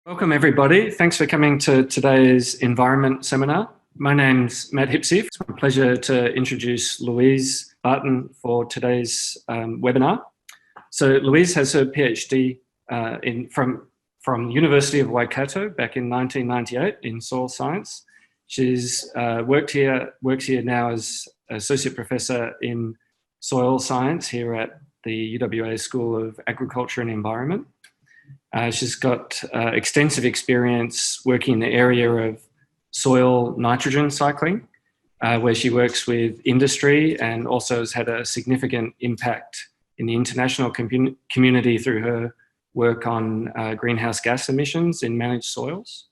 Welcome everybody. Thanks for coming to today's environment seminar. My name's Matt Hipsey. It's my pleasure to introduce Louise Barton for today's webinar. So Louise has her PhD from University of Waikato back in 1998 in soil science. She's works here now as Associate Professor in Soil Science here at the UWA School of Agriculture and Environment. She's got extensive experience working in the area of soil nitrogen cycling, where she works with industry and also has had a significant impact in the international community through her work on greenhouse gas emissions in managed soils.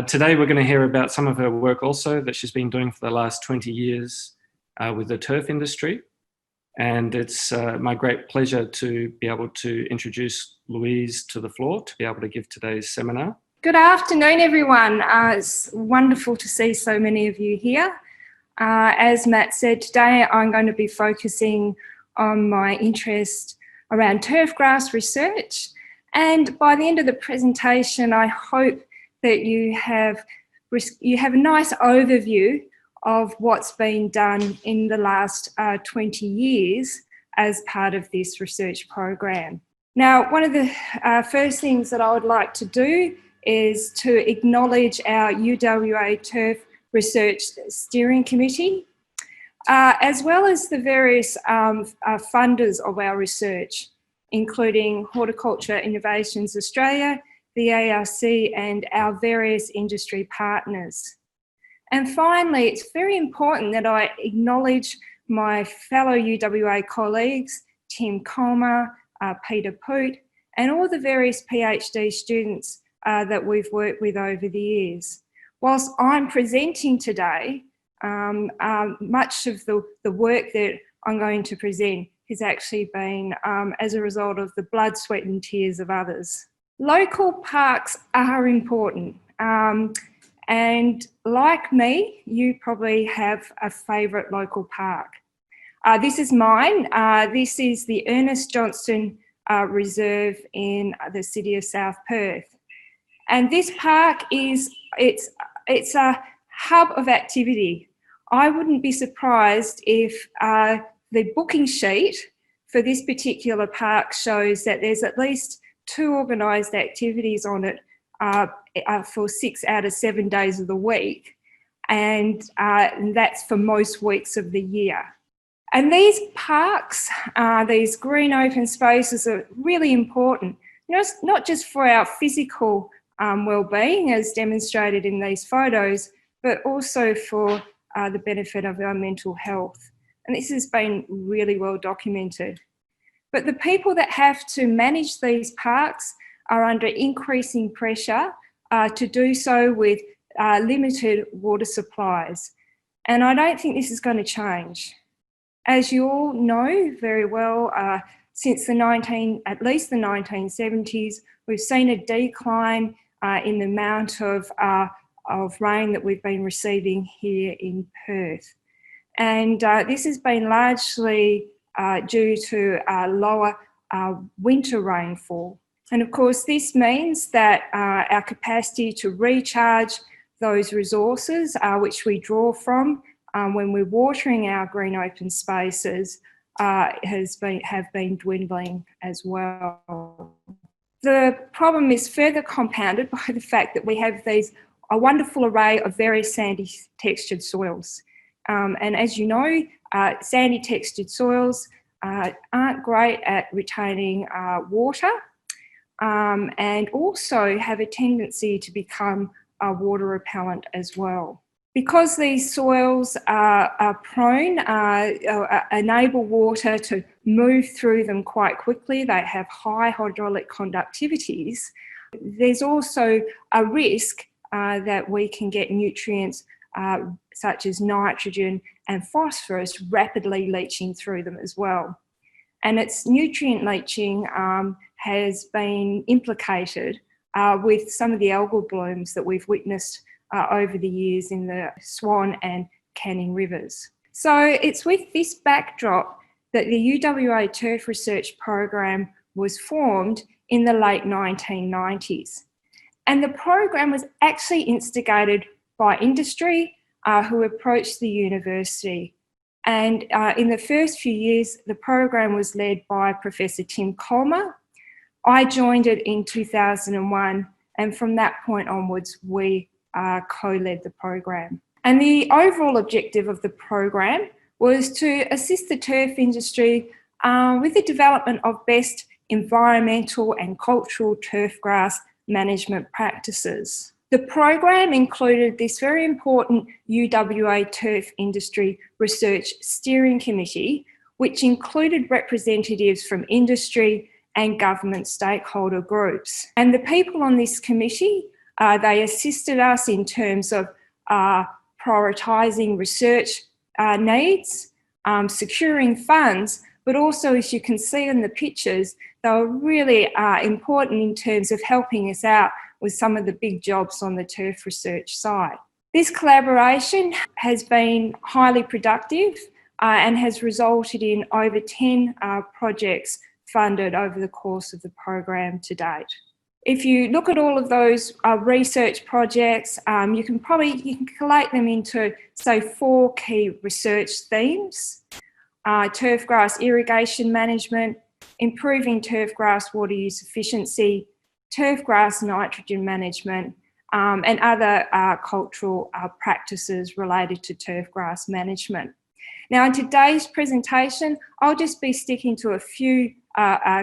Today we're going to hear about some of her work also that she's been doing for the last 20 years with the turf industry. And it's my great pleasure to be able to introduce Louise to the floor to be able to give today's seminar. Good afternoon, everyone. It's wonderful to see so many of you here. As Matt said, today I'm going to be focusing on my interest around turfgrass research. And by the end of the presentation, I hope that you have a nice overview of what's been done in the last 20 years as part of this research program. Now, one of the first things that I would like to do is to acknowledge our UWA Turf Research Steering Committee, as well as the various funders of our research, including Horticulture Innovations Australia, the ARC, and our various industry partners. And finally, it's very important that I acknowledge my fellow UWA colleagues, Tim Comer, Peter Poot, and all the various PhD students that we've worked with over the years. Whilst I'm presenting today, much of the work that I'm going to present has actually been as a result of the blood, sweat and tears of others. Local parks are important. And like me, you probably have a favourite local park. This is mine. This is the Ernest Johnston Reserve in the city of South Perth. And this park it's a hub of activity. I wouldn't be surprised if the booking sheet for this particular park shows that there's at least 2 organised activities on it for 6 out of 7 days of the week, and that's for most weeks of the year. And these parks, these green open spaces are really important, not just for our physical well-being as demonstrated in these photos, but also for the benefit of our mental health. And this has been really well documented. But the people that have to manage these parks are under increasing pressure to do so with limited water supplies. And I don't think this is going to change. As you all know very well, since at least the 1970s, we've seen a decline in the amount of rain that we've been receiving here in Perth. And this has been largely due to lower winter rainfall. And of course, this means that our capacity to recharge those resources, which we draw from when we're watering our green open spaces, have been dwindling as well. The problem is further compounded by the fact that we have a wonderful array of very sandy textured soils. And as you know, sandy textured soils aren't great at retaining water, and also have a tendency to become a water repellent as well. Because these soils are prone, enable water to move through them quite quickly, they have high hydraulic conductivities, there's also a risk that we can get nutrients such as nitrogen and phosphorus rapidly leaching through them as well. And its nutrient leaching has been implicated with some of the algal blooms that we've witnessed over the years in the Swan and Canning rivers. So it's with this backdrop that the UWA Turf Research Program was formed in the late 1990s. And the program was actually instigated by industry who approached the university. And in the first few years, the program was led by Professor Tim Colmer. I joined it in 2001, and from that point onwards, we co-led the program. And the overall objective of the program was to assist the turf industry with the development of best environmental and cultural turfgrass management practices. The program included this very important UWA Turf Industry Research Steering Committee, which included representatives from industry and government stakeholder groups. And the people on this committee, they assisted us in terms of prioritising research needs, securing funds, but also, as you can see in the pictures, they were really important in terms of helping us out with some of the big jobs on the turf research side. This collaboration has been highly productive and has resulted in over 10 projects funded over the course of the program to date. If you look at all of those research projects, you can collate them into, say, 4 key research themes: turfgrass irrigation management, improving turfgrass water use efficiency, turfgrass nitrogen management, and other cultural practices related to turfgrass management. Now, in today's presentation, I'll just be sticking to a few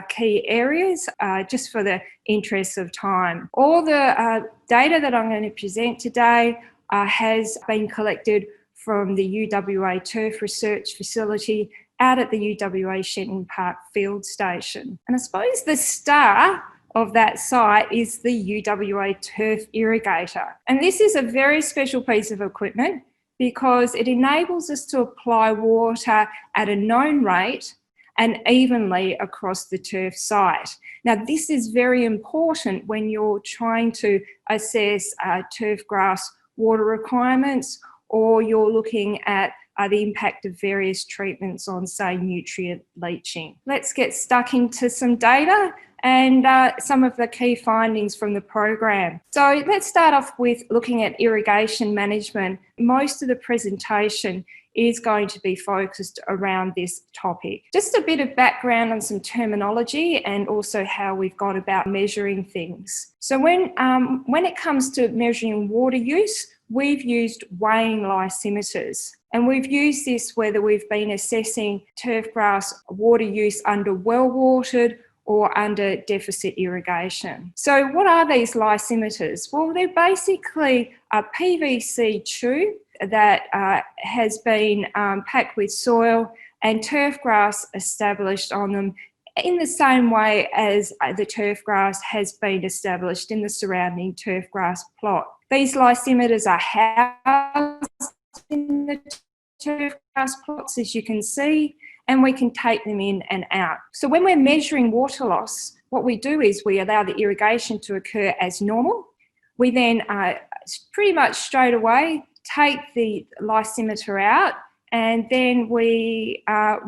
key areas just for the interest of time. All the data that I'm going to present today has been collected from the UWA Turf Research Facility out at the UWA Shenton Park Field Station. And I suppose the star of that site is the UWA Turf Irrigator. And this is a very special piece of equipment because it enables us to apply water at a known rate and evenly across the turf site. Now, this is very important when you're trying to assess turfgrass water requirements, or you're looking at the impact of various treatments on, say, nutrient leaching. Let's get stuck into some data and some of the key findings from the program. So let's start off with looking at irrigation management. Most of the presentation is going to be focused around this topic. Just a bit of background on some terminology and also how we've gone about measuring things. So when it comes to measuring water use, we've used weighing lysimeters. And we've used this whether we've been assessing turfgrass water use under well-watered or under deficit irrigation. So what are these lysimeters? Well, they're basically a PVC tube that has been packed with soil and turfgrass established on them in the same way as the turfgrass has been established in the surrounding turfgrass plot. These lysimeters are housed in the turfgrass plots, as you can see, and we can take them in and out. So when we're measuring water loss, what we do is we allow the irrigation to occur as normal. We then pretty much straight away take the lysimeter out, and then we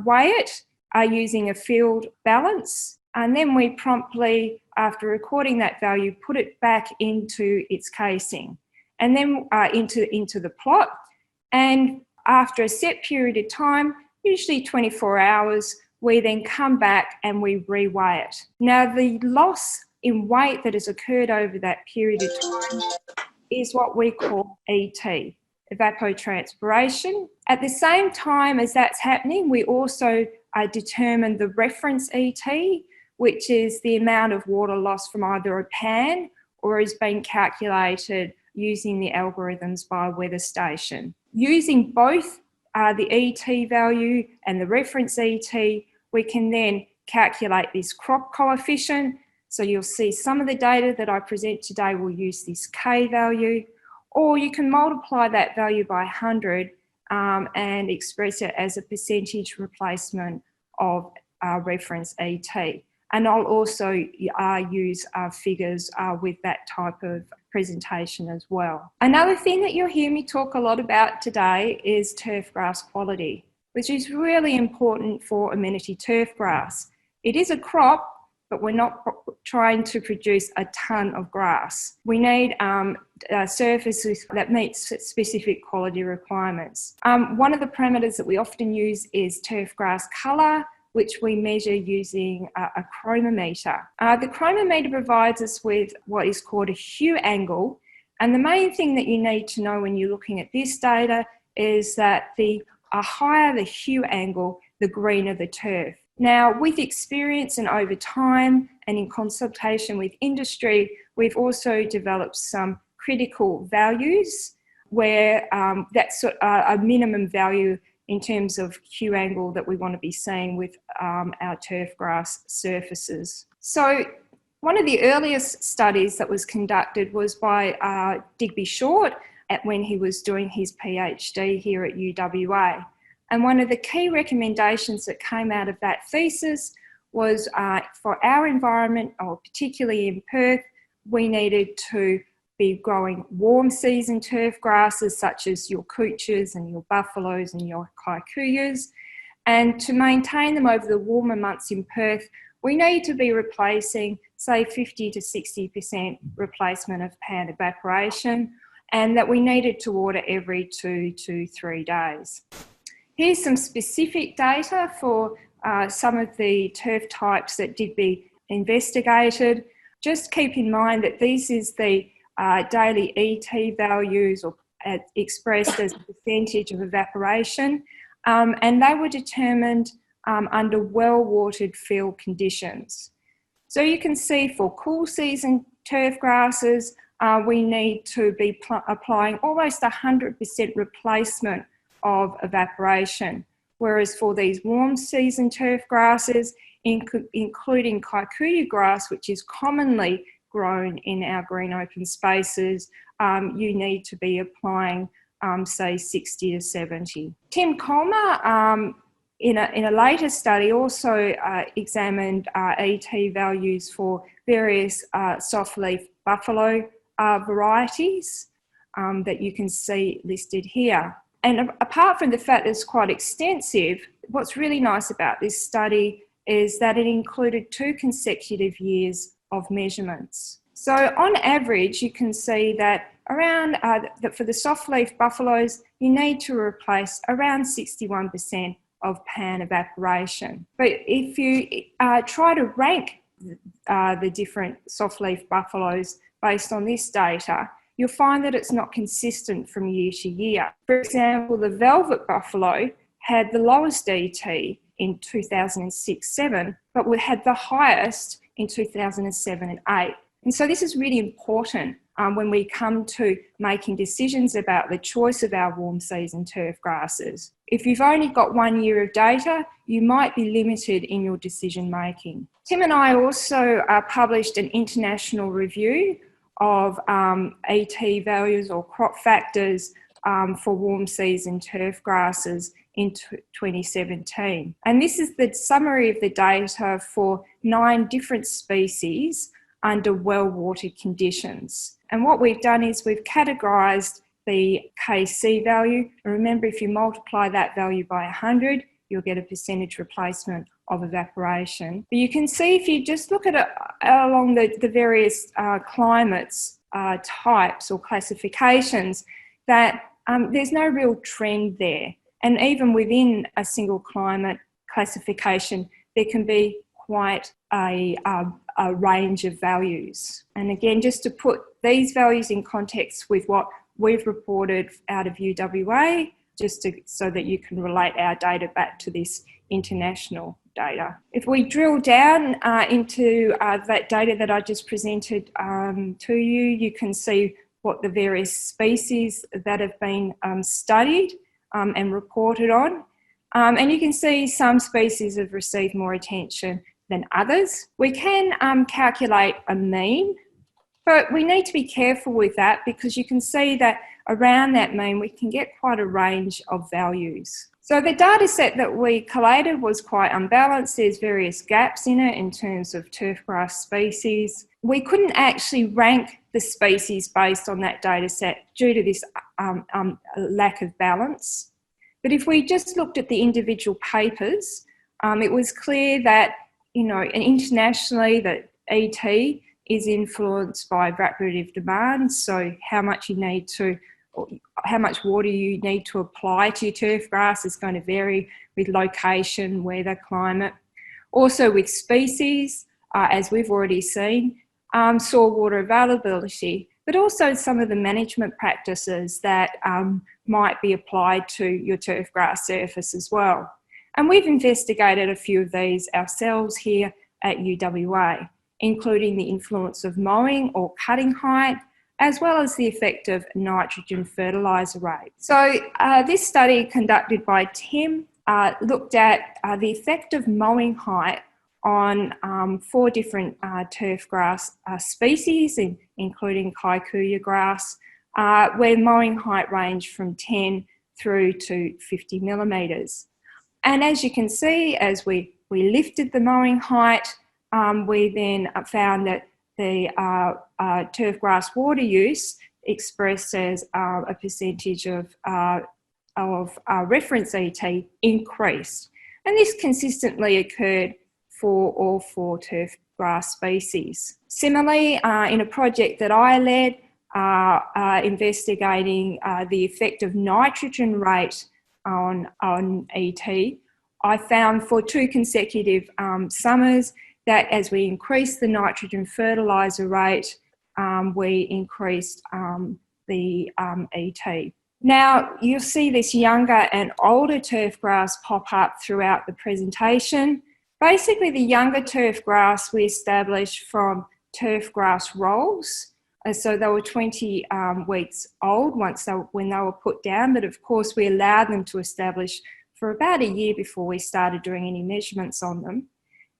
weigh it using a field balance. And then we promptly, after recording that value, put it back into its casing and then into the plot. And after a set period of time, usually 24 hours, we then come back and we reweigh it. Now, the loss in weight that has occurred over that period of time is what we call ET, evapotranspiration. At the same time as that's happening, we also determine the reference ET, which is the amount of water lost from either a pan or is being calculated using the algorithms by a weather station. Using both the ET value and the reference ET, we can then calculate this crop coefficient. So you'll see some of the data that I present today will use this K value, or you can multiply that value by 100 and express it as a percentage replacement of reference ET. And I'll also use figures with that type of presentation as well. Another thing that you'll hear me talk a lot about today is turfgrass quality, which is really important for amenity turfgrass. It is a crop, but we're not trying to produce a tonne of grass. We need surfaces that meet specific quality requirements. One of the parameters that we often use is turf grass colour, which we measure using a chromometer. The chromometer provides us with what is called a hue angle, and the main thing that you need to know when you're looking at this data is that the higher the hue angle, the greener the turf. Now, with experience and over time and in consultation with industry, we've also developed some critical values where that's a minimum value in terms of hue angle that we want to be seeing with our turf grass surfaces. So one of the earliest studies that was conducted was by Digby Short when he was doing his PhD here at UWA. And one of the key recommendations that came out of that thesis was for our environment, or particularly in Perth, we needed to be growing warm season turf grasses such as your cooches and your buffaloes and your kikuyas. And to maintain them over the warmer months in Perth, we need to be replacing, say, 50 to 60% replacement of pan evaporation, and that we needed to water every 2 to 3 days. Here's some specific data for some of the turf types that did be investigated. Just keep in mind that this is the daily ET values, or expressed as a percentage of evaporation, and they were determined under well-watered field conditions. So you can see for cool season turf grasses, we need to be applying almost 100% replacement of evaporation, whereas for these warm season turf grasses, including kikuyu grass, which is commonly grown in our green open spaces, you need to be applying, say, 60 to 70. Tim Colmer, in a later study, also examined ET values for various softleaf buffalo varieties that you can see listed here. And apart from the fact that it's quite extensive, what's really nice about this study is that it included 2 consecutive years of measurements. So on average, you can see that around that for the softleaf buffaloes, you need to replace around 61% of pan evaporation. But if you try to rank the different softleaf buffaloes based on this data, you'll find that it's not consistent from year to year. For example, the velvet buffalo had the lowest ET in 2006-7, but we had the highest in 2007 and 8. And so this is really important when we come to making decisions about the choice of our warm season turf grasses. If you've only got 1 year of data, you might be limited in your decision making. Tim and I also published an international review of ET values or crop factors for warm season turf grasses in 2017. And this is the summary of the data for 9 different species under well-watered conditions. And what we've done is we've categorised the KC value. And remember, if you multiply that value by 100, you'll get a percentage replacement of evaporation. But you can see if you just look at it along the various climates, types or classifications, that there's no real trend there. And even within a single climate classification, there can be quite a range of values. And again, just to put these values in context with what we've reported out of UWA, so that you can relate our data back to this international data. If we drill down into that data that I just presented to you, you can see what the various species that have been studied and reported on. And you can see some species have received more attention than others. We can calculate a mean, but we need to be careful with that because you can see that around that mean we can get quite a range of values. So the data set that we collated was quite unbalanced. There's various gaps in it in terms of turfgrass species. We couldn't actually rank the species based on that data set due to this lack of balance. But if we just looked at the individual papers, it was clear that, and internationally, that ET is influenced by evaporative demand, so how much water you need to apply to your turf grass is going to vary with location, weather, climate. Also with species, as we've already seen, soil water availability, but also some of the management practices that might be applied to your turf grass surface as well. And we've investigated a few of these ourselves here at UWA, including the influence of mowing or cutting height, as well as the effect of nitrogen fertiliser rate. So this study conducted by Tim looked at the effect of mowing height on 4 different turf grass species, including kikuyu grass, where mowing height ranged from 10 through to 50 millimetres. And as you can see, as we lifted the mowing height, we then found that the turf grass water use expressed as a percentage of reference ET increased. And this consistently occurred for all 4 turf grass species. Similarly, in a project that I led, investigating the effect of nitrogen rate on ET, I found for 2 consecutive summers that as we increased the nitrogen fertiliser rate, we increased the ET. Now, you'll see this younger and older turf grass pop up throughout the presentation. Basically, the younger turf grass we established from turf grass rolls. So they were 20 weeks old when they were put down, but of course we allowed them to establish for about a year before we started doing any measurements on them.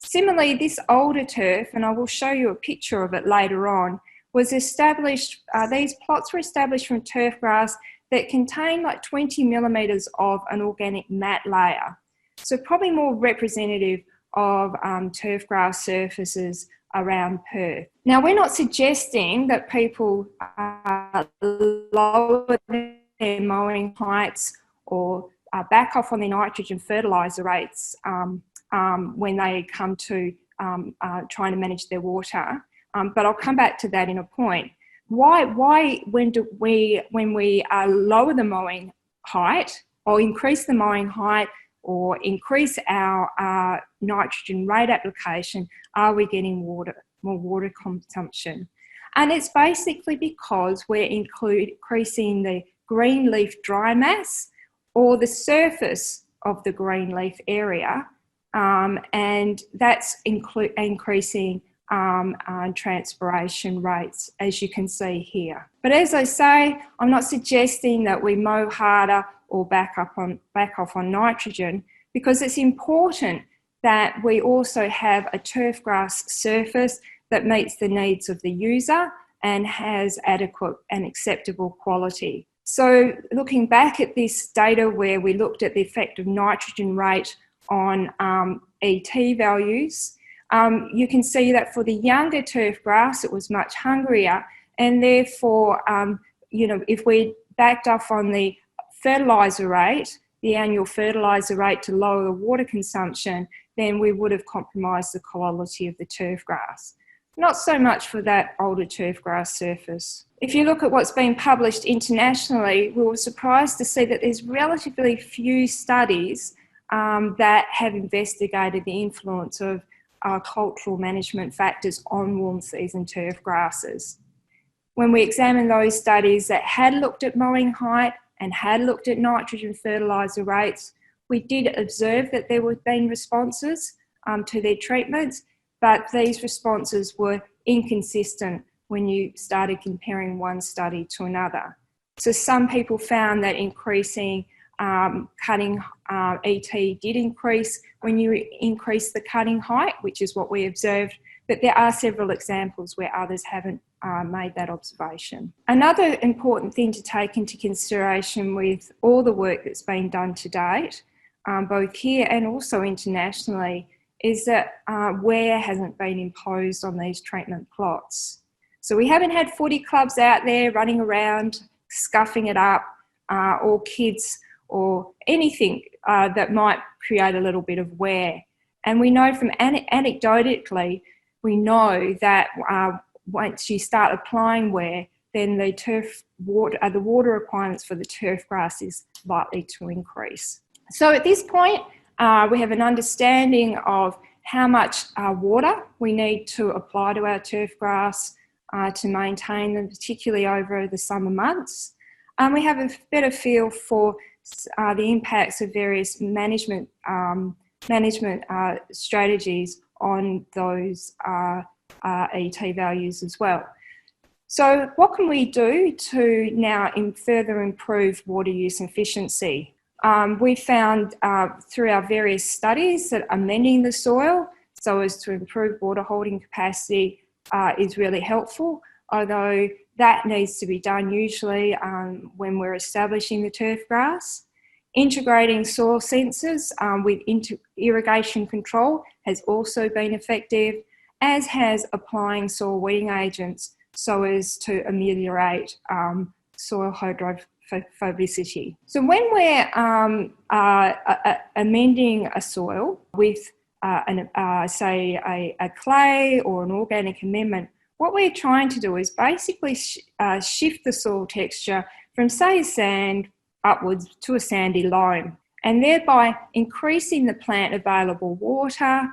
Similarly, this older turf, and I will show you a picture of it later on, was established, these plots were established from turf grass that contain like 20 millimetres of an organic mat layer. So probably more representative of turf grass surfaces around Perth. Now, we're not suggesting that people lower their mowing heights or back off on their nitrogen fertiliser rates when they come to trying to manage their water. But I'll come back to that in a point. Why when we lower the mowing height or increase the mowing height or increase our nitrogen rate application, are we getting more water consumption? And it's basically because we're increasing the green leaf dry mass or the surface of the green leaf area, and that's increasing transpiration rates, as you can see here. But as I say, I'm not suggesting that we mow harder or back off on nitrogen, because it's important that we also have a turf grass surface that meets the needs of the user and has adequate and acceptable quality. So looking back at this data where we looked at the effect of nitrogen rate on ET values, you can see that for the younger turf grass, it was much hungrier, and therefore, if we backed off on the fertiliser rate, the annual fertiliser rate to lower the water consumption, then we would have compromised the quality of the turf grass. Not so much for that older turf grass surface. If you look at what's been published internationally, we were surprised to see that there's relatively few studies that have investigated the influence of cultural management factors on warm season turf grasses. When we examined those studies that had looked at mowing height and had looked at nitrogen fertiliser rates, we did observe that there were been responses to their treatments, but these responses were inconsistent when you started comparing one study to another. So some people found that increasing cutting ET did increase when you increase the cutting height, which is what we observed, but there are several examples where others haven't made that observation. Another important thing to take into consideration with all the work that's been done to date, both here and also internationally, is that wear hasn't been imposed on these treatment plots. So we haven't had footy clubs out there running around, scuffing it up, or kids or anything that might create a little bit of wear. And we know from anecdotally we know that once you start applying wear, then the water requirements for the turf grass is likely to increase. So at this point, we have an understanding of how much water we need to apply to our turf grass to maintain them, particularly over the summer months. We have a better feel for the impacts of various management strategies on those ET values as well. So what can we do to now further improve water use efficiency? We found through our various studies that amending the soil so as to improve water holding capacity is really helpful, although that needs to be done usually when we're establishing the turf grass. Integrating soil sensors with irrigation control has also been effective, as has applying soil weeding agents so as to ameliorate soil hydrophobicity. So when we're amending a soil with say a clay or an organic amendment, what we're trying to do is basically shift the soil texture from, say, sand upwards to a sandy loam, and thereby increasing the plant available water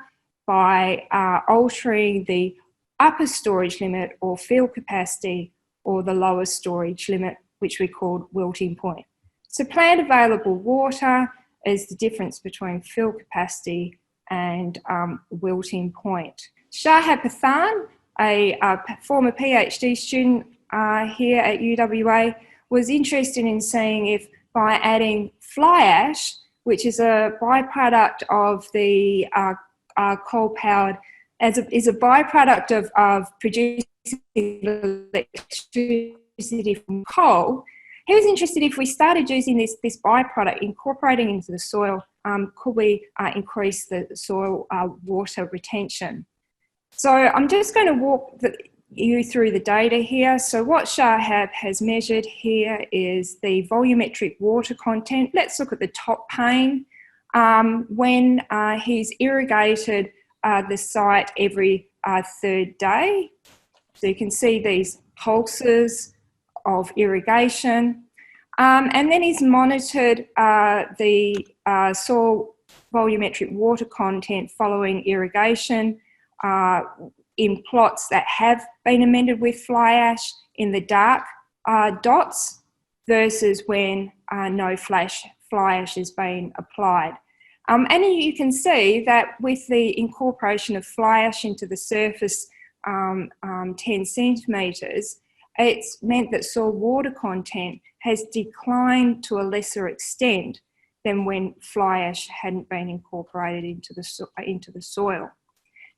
by altering the upper storage limit or field capacity or the lower storage limit, which we call wilting point. So plant available water is the difference between field capacity and wilting point. Shahab Pathan, a former PhD student here at UWA, was interested in seeing if by adding fly ash, which is a byproduct of the coal-powered, is a byproduct of producing electricity from coal. He was interested if we started using this byproduct, incorporating into the soil, could we increase the soil water retention? So I'm just going to walk you through the data here. So what Shahab has measured here is the volumetric water content. Let's look at the top pane. When he's irrigated the site every third day. So you can see these pulses of irrigation. And then he's monitored the soil volumetric water content following irrigation in plots that have been amended with fly ash in the dark dots versus when no fly ash has been applied. And you can see that with the incorporation of fly ash into the surface 10 centimetres, it's meant that soil water content has declined to a lesser extent than when fly ash hadn't been incorporated into the soil.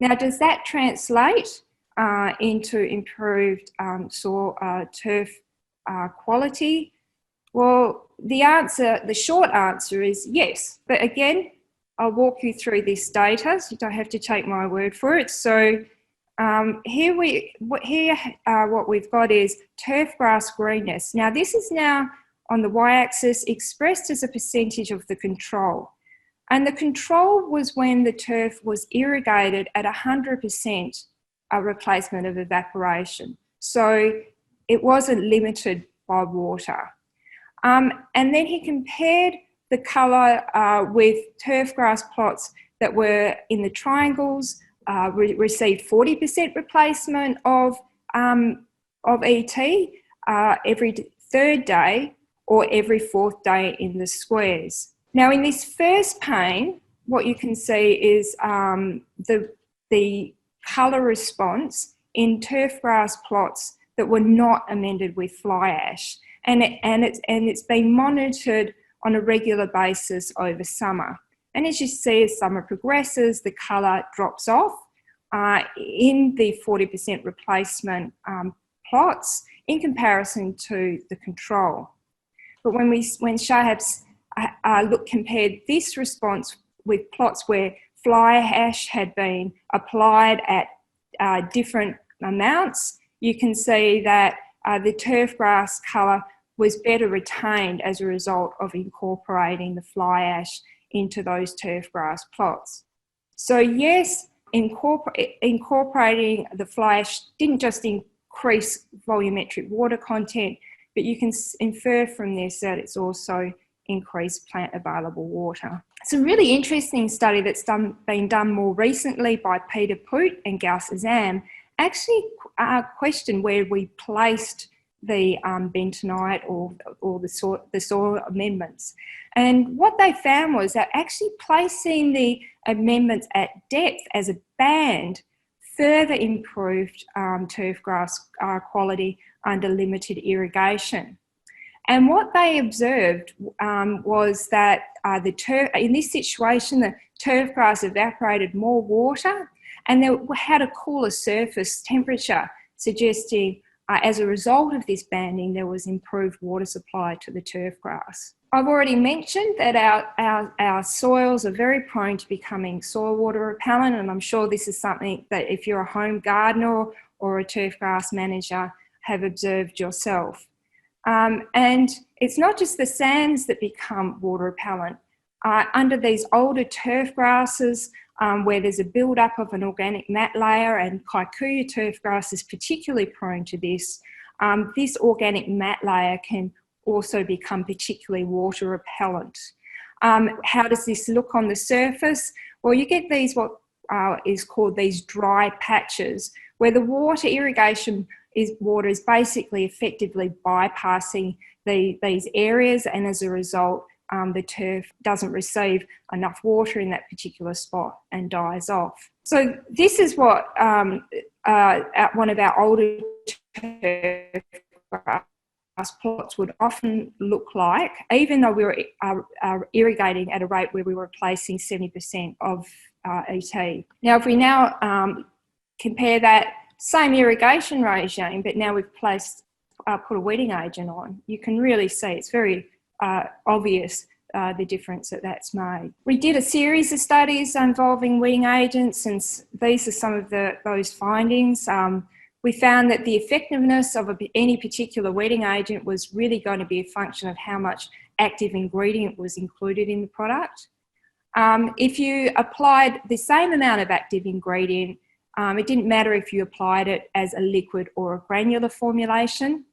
Now, does that translate into improved soil turf quality? Well, the short answer is yes. But again, I'll walk you through this data, so you don't have to take my word for it. So what we've got is turf grass greenness. Now, this is now on the y-axis expressed as a percentage of the control. And the control was when the turf was irrigated at 100% replacement of evaporation. So it wasn't limited by water. And then he compared the colour with turf grass plots that were in the triangles, received 40% replacement of ET every third day or every fourth day in the squares. Now, in this first pane, what you can see is the colour response in turf grass plots that were not amended with fly ash, and it's been monitored on a regular basis over summer. And as you see, as summer progresses, the colour drops off in the 40% replacement plots in comparison to the control. But when Shahab's compared this response with plots where fly ash had been applied at different amounts, you can see that the turf grass colour was better retained as a result of incorporating the fly ash into those turf grass plots. So yes, incorporating the fly ash didn't just increase volumetric water content, but you can infer from this that it's also increased plant available water. It's a really interesting study that's been done more recently by Peter Poot and Gauss Azam actually questioned where we placed the bentonite or the soil amendments. And what they found was that actually placing the amendments at depth as a band further improved turfgrass quality under limited irrigation. And what they observed was that in this situation, the turfgrass evaporated more water and they had a cooler surface temperature, suggesting as a result of this banding, there was improved water supply to the turfgrass. I've already mentioned that our soils are very prone to becoming soil water repellent, and I'm sure this is something that if you're a home gardener or a turfgrass manager have observed yourself. And it's not just the sands that become water repellent. Under these older turf grasses, where there's a build-up of an organic mat layer, and kikuyu turfgrass is particularly prone to this, this organic mat layer can also become particularly water repellent. How does this look on the surface? Well, you get these what is called these dry patches, where the water is basically effectively bypassing these areas, and as a result, the turf doesn't receive enough water in that particular spot and dies off. So this is what one of our older turf grass plots would often look like, even though we were irrigating at a rate where we were replacing 70% of ET. Now, if we now compare that same irrigation regime, but now we've put a wetting agent on, you can really see it's very obvious the difference that's made. We did a series of studies involving wetting agents, and these are some of those findings. We found that the effectiveness of any particular wetting agent was really going to be a function of how much active ingredient was included in the product. If you applied the same amount of active ingredient, it didn't matter if you applied it as a liquid or a granular formulation.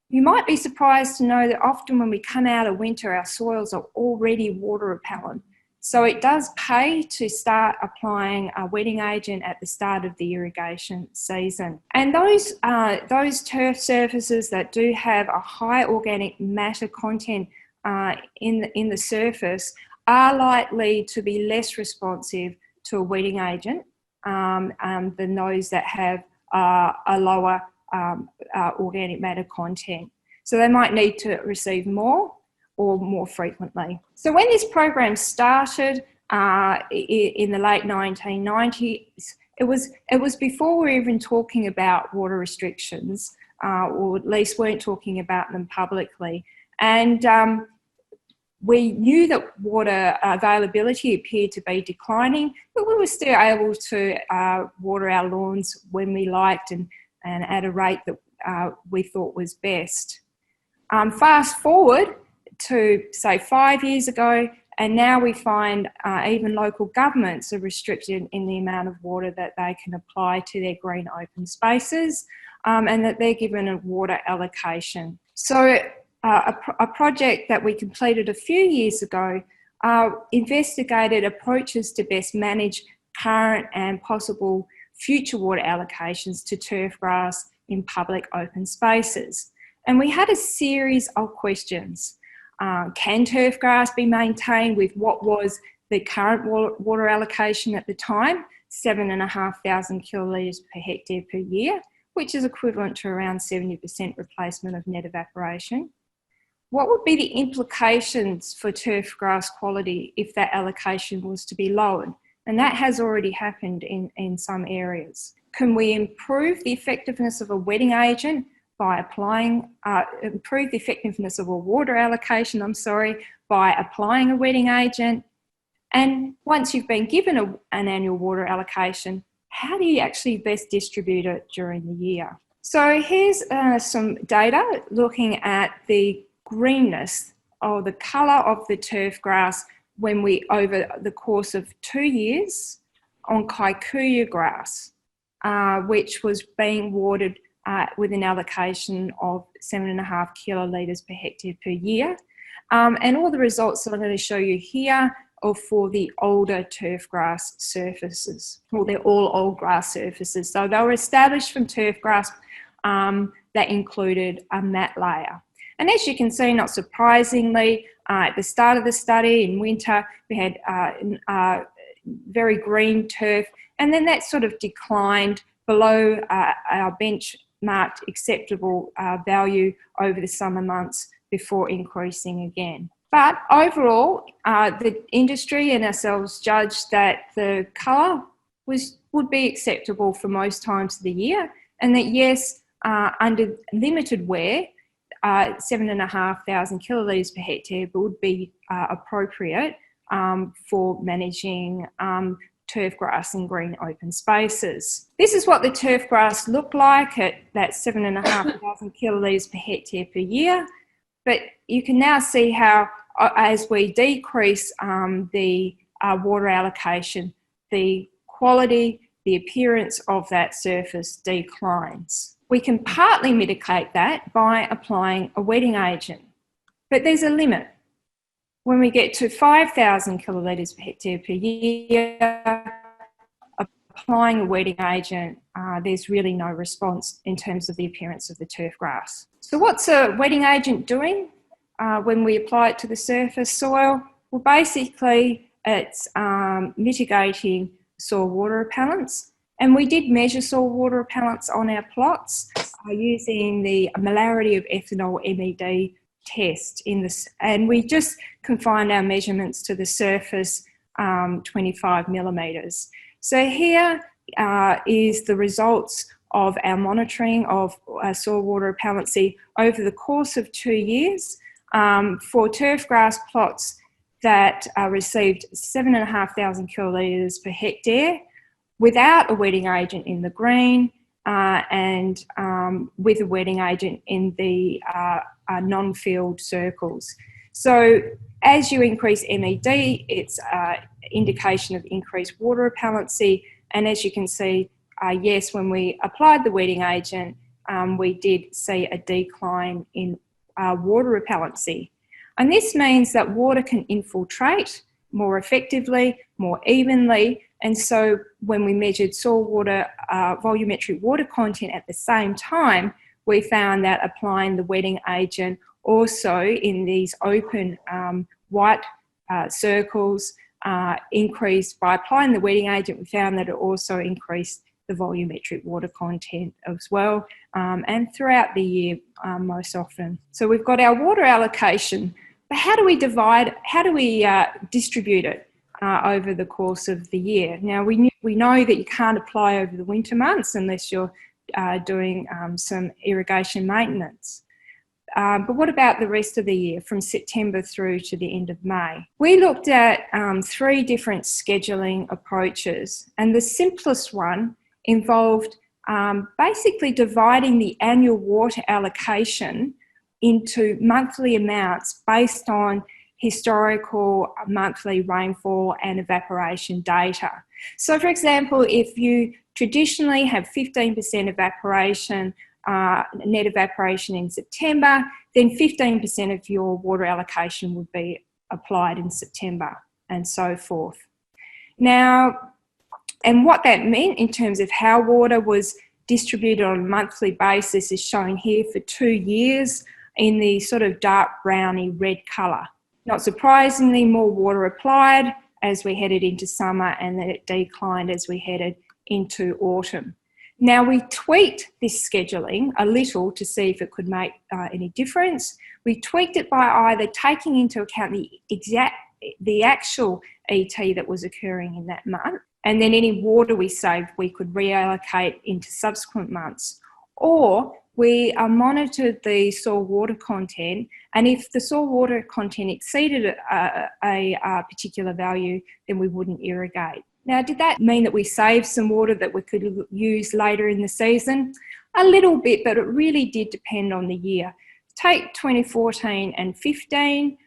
You might be surprised to know that often when we come out of winter, our soils are already water repellent. So it does pay to start applying a wetting agent at the start of the irrigation season. And those turf surfaces that do have a high organic matter content in the surface are likely to be less responsive to a wetting agent than those that have a lower organic matter content. So they might need to receive more or more frequently. So when this program started in the late 1990s, it was before we were even talking about water restrictions, or at least weren't talking about them publicly. And we knew that water availability appeared to be declining, but we were still able to water our lawns when we liked and at a rate that we thought was best. Fast forward to, say, 5 years ago, and now we find even local governments are restricted in the amount of water that they can apply to their green open spaces, and that they're given a water allocation. So a project that we completed a few years ago investigated approaches to best manage current and possible future water allocations to turfgrass in public open spaces. And we had a series of questions. Can turfgrass be maintained with what was the current water allocation at the time, 7,500 kilolitres per hectare per year, which is equivalent to around 70% replacement of net evaporation? What would be the implications for turfgrass quality if that allocation was to be lowered? And that has already happened in some areas. Can we improve the effectiveness of a wetting agent by improve the effectiveness of a water allocation, by applying a wetting agent? And once you've been given an annual water allocation, how do you actually best distribute it during the year? So here's some data looking at the greenness or the colour of the turf grass when we, over the course of 2 years, on kikuyu grass, which was being watered with an allocation of 7.5 kilolitres per hectare per year. And all the results that I'm going to show you here are for the older turf grass surfaces. Well, they're all old grass surfaces. So they were established from turf grass that included a mat layer. And as you can see, not surprisingly, at the start of the study in winter, we had very green turf, and then that sort of declined below our benchmarked acceptable value over the summer months before increasing again. But overall, the industry and ourselves judged that the colour would be acceptable for most times of the year, and that yes, under limited wear, 7,500 kilolitres per hectare would be appropriate for managing turf grass in green open spaces. This is what the turf grass looked like at that 7,500 kilolitres per hectare per year. But you can now see how, as we decrease the water allocation, the quality, the appearance of that surface declines. We can partly mitigate that by applying a wetting agent, but there's a limit. When we get to 5,000 kilolitres per hectare per year, applying a wetting agent, there's really no response in terms of the appearance of the turf grass. So what's a wetting agent doing when we apply it to the surface soil? Well, basically it's mitigating soil water repellents. And we did measure soil water repellents on our plots using the molarity of ethanol MED test in this, and we just confined our measurements to the surface 25 millimetres. So here is the results of our monitoring of soil water repellency over the course of 2 years for turf grass plots that received 7,500 kilolitres per hectare without a wetting agent in the green and with a wetting agent in the non-field circles. So as you increase MED, it's an indication of increased water repellency. And as you can see, yes, when we applied the wetting agent, we did see a decline in water repellency. And this means that water can infiltrate more effectively, more evenly. And so when we measured soil water, volumetric water content at the same time, we found that applying the wetting agent also in these open white circles increased. By applying the wetting agent, we found that it also increased the volumetric water content as well, and throughout the year most often. So we've got our water allocation, but how do we distribute it over the course of the year? Now we know that you can't apply over the winter months unless you're doing some irrigation maintenance. But what about the rest of the year, from September through to the end of May? We looked at 3 different scheduling approaches, and the simplest one involved basically dividing the annual water allocation into monthly amounts based on historical monthly rainfall and evaporation data. So for example, if you traditionally have 15% evaporation, net evaporation in September, then 15% of your water allocation would be applied in September, and so forth. Now, and what that meant in terms of how water was distributed on a monthly basis is shown here for 2 years in the sort of dark browny red colour. Not surprisingly, more water applied as we headed into summer, and then it declined as we headed into autumn. Now, we tweaked this scheduling a little to see if it could make any difference. We tweaked it by either taking into account the actual ET that was occurring in that month, and then any water we saved we could reallocate into subsequent months, or we monitored the soil water content, and if the soil water content exceeded a particular value, then we wouldn't irrigate. Now, did that mean that we saved some water that we could use later in the season? A little bit, but it really did depend on the year. Take 2014 and 15.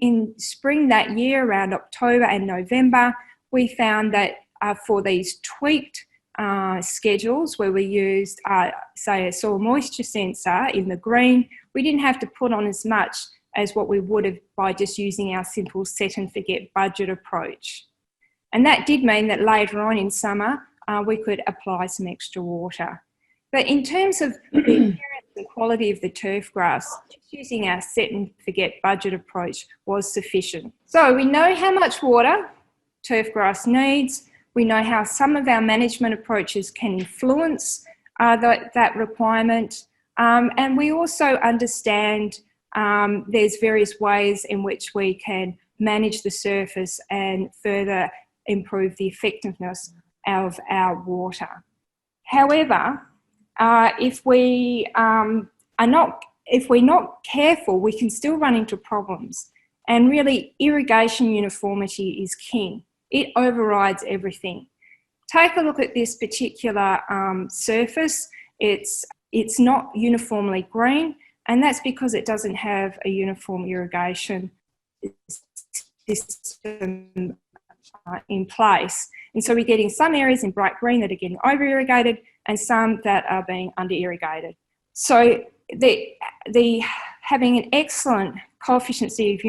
In spring that year, around October and November, we found that for these tweaked schedules where we used, say, a soil moisture sensor in the green, we didn't have to put on as much as what we would have by just using our simple set and forget budget approach. And that did mean that later on in summer, we could apply some extra water. But in terms of the appearance and quality of the turf grass, just using our set and forget budget approach was sufficient. So we know how much water turf grass needs. We know how some of our management approaches can influence that requirement. And we also understand there's various ways in which we can manage the surface and further improve the effectiveness of our water. However, if we're not careful, we can still run into problems. And really, irrigation uniformity is king. It overrides everything. Take a look at this particular surface. It's not uniformly green, and that's because it doesn't have a uniform irrigation system in place. And so we're getting some areas in bright green that are getting over-irrigated and some that are being under-irrigated. So having an excellent coefficient of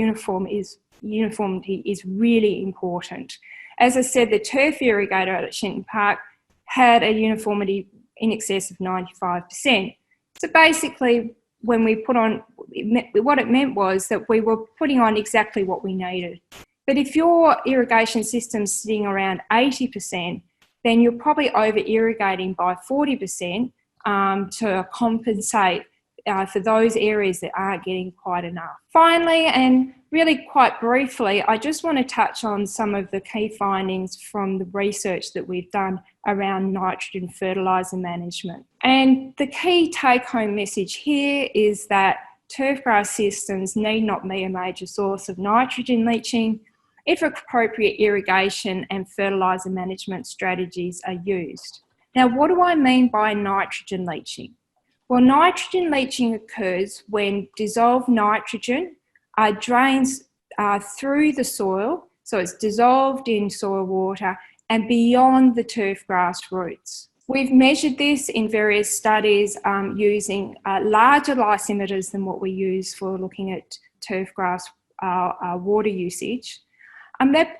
uniformity is really important. As I said, the turf irrigator at Shenton Park had a uniformity in excess of 95%. So basically, when we put on, what it meant was that we were putting on exactly what we needed. But if your irrigation system's sitting around 80%, then you're probably over-irrigating by 40% to compensate for those areas that aren't getting quite enough. Finally, and really quite briefly, I just want to touch on some of the key findings from the research that we've done around nitrogen fertiliser management. And the key take-home message here is that turfgrass systems need not be a major source of nitrogen leaching if appropriate irrigation and fertiliser management strategies are used. Now, what do I mean by nitrogen leaching? Well, nitrogen leaching occurs when dissolved nitrogen drains through the soil, so it's dissolved in soil water and beyond the turfgrass roots. We've measured this in various studies using larger lysimeters than what we use for looking at turfgrass water usage.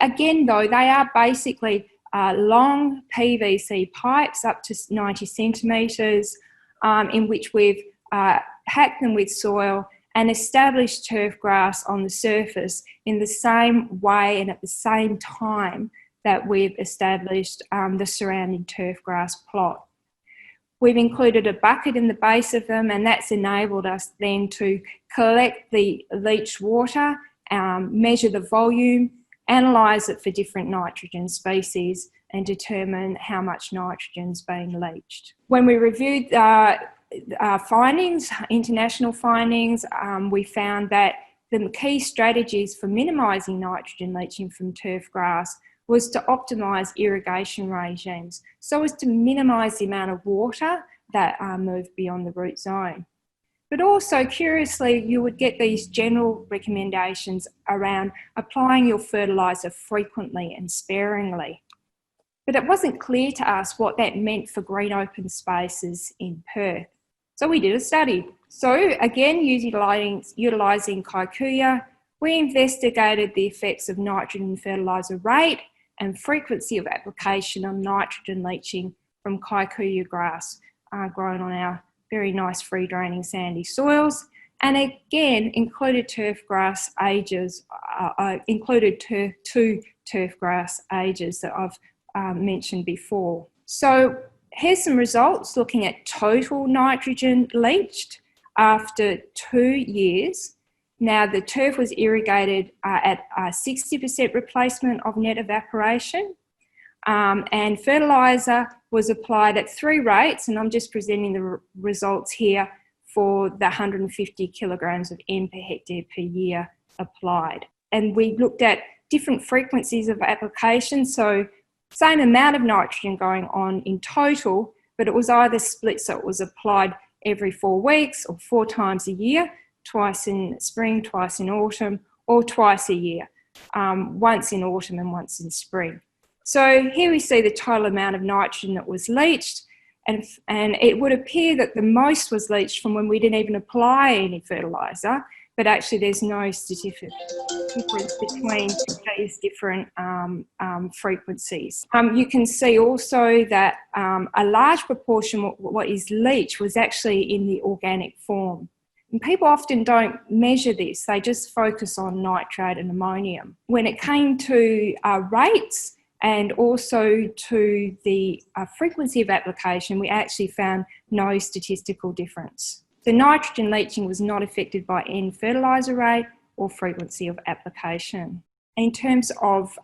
Again, though, they are basically long PVC pipes up to 90 centimetres in which we've hacked them with soil and established turfgrass on the surface in the same way and at the same time that we've established the surrounding turfgrass plot. We've included a bucket in the base of them, and that's enabled us then to collect the leached water, measure the volume, analyse it for different nitrogen species and determine how much nitrogen is being leached. When we reviewed findings, international findings, we found that the key strategies for minimising nitrogen leaching from turfgrass was to optimise irrigation regimes so as to minimise the amount of water that moved beyond the root zone. But also, curiously, you would get these general recommendations around applying your fertiliser frequently and sparingly. But it wasn't clear to us what that meant for green open spaces in Perth. So we did a study. So again, utilising kikuyu, we investigated the effects of nitrogen fertiliser rate and frequency of application on nitrogen leaching from kikuyu grass grown on our very nice free draining sandy soils, and again included turfgrass ages, two turfgrass ages that I've mentioned before. So here's some results looking at total nitrogen leached after 2 years. Now the turf was irrigated at 60% replacement of net evaporation, and fertiliser was applied at 3 rates, and I'm just presenting the results here for the 150 kilograms of N per hectare per year applied. And we looked at different frequencies of application, so same amount of nitrogen going on in total, but it was either split, so it was applied every 4 weeks or 4 times a year, twice in spring, twice in autumn, or twice a year, once in autumn and once in spring. So here we see the total amount of nitrogen that was leached, and it would appear that the most was leached from when we didn't even apply any fertiliser, but actually there's no statistical difference between these different frequencies. You can see also that a large proportion of what is leached was actually in the organic form. And people often don't measure this, they just focus on nitrate and ammonium. When it came to rates and also to the frequency of application, we actually found no statistical difference. The nitrogen leaching was not affected by end fertiliser rate or frequency of application. In terms of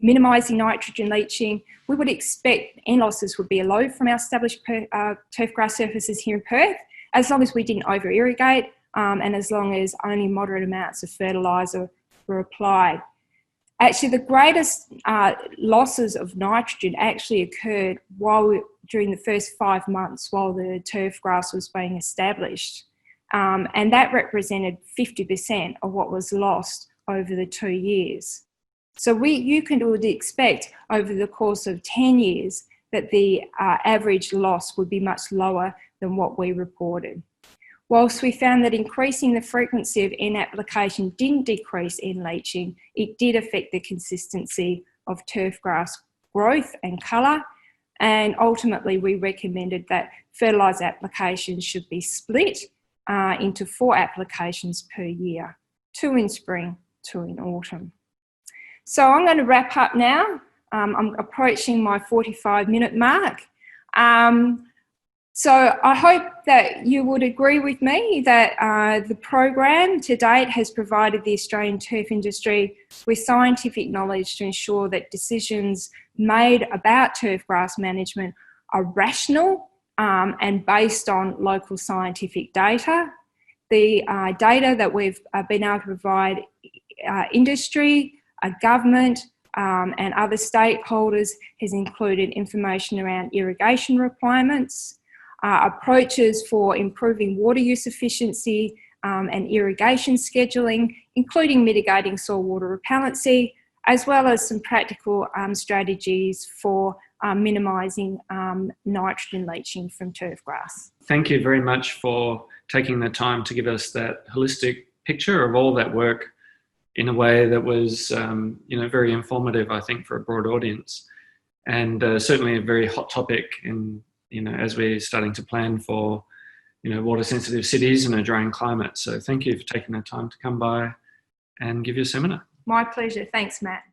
minimising nitrogen leaching, we would expect end losses would be low from our established turf grass surfaces here in Perth, as long as we didn't over-irrigate and as long as only moderate amounts of fertiliser were applied. Actually, the greatest losses of nitrogen actually occurred during the first 5 months while the turf grass was being established. And that represented 50% of what was lost over the 2 years. So you would expect over the course of 10 years that the average loss would be much lower than what we reported. Whilst we found that increasing the frequency of N application didn't decrease N leaching, it did affect the consistency of turf grass growth and colour, and ultimately we recommended that fertiliser applications should be split into 4 applications per year, 2 in spring, 2 in autumn. So I'm going to wrap up now. I'm approaching my 45-minute mark. So I hope that you would agree with me that the program to date has provided the Australian turf industry with scientific knowledge to ensure that decisions made about turf grass management are rational and based on local scientific data. The data that we've been able to provide industry, government and other stakeholders has included information around irrigation requirements, approaches for improving water use efficiency and irrigation scheduling, including mitigating soil water repellency, as well as some practical strategies for minimising nitrogen leaching from turf grass. Thank you very much for taking the time to give us that holistic picture of all that work in a way that was very informative, I think, for a broad audience, and certainly a very hot topic in as we're starting to plan for, water sensitive cities and a drying climate. So thank you for taking the time to come by and give your seminar. My pleasure. Thanks, Matt.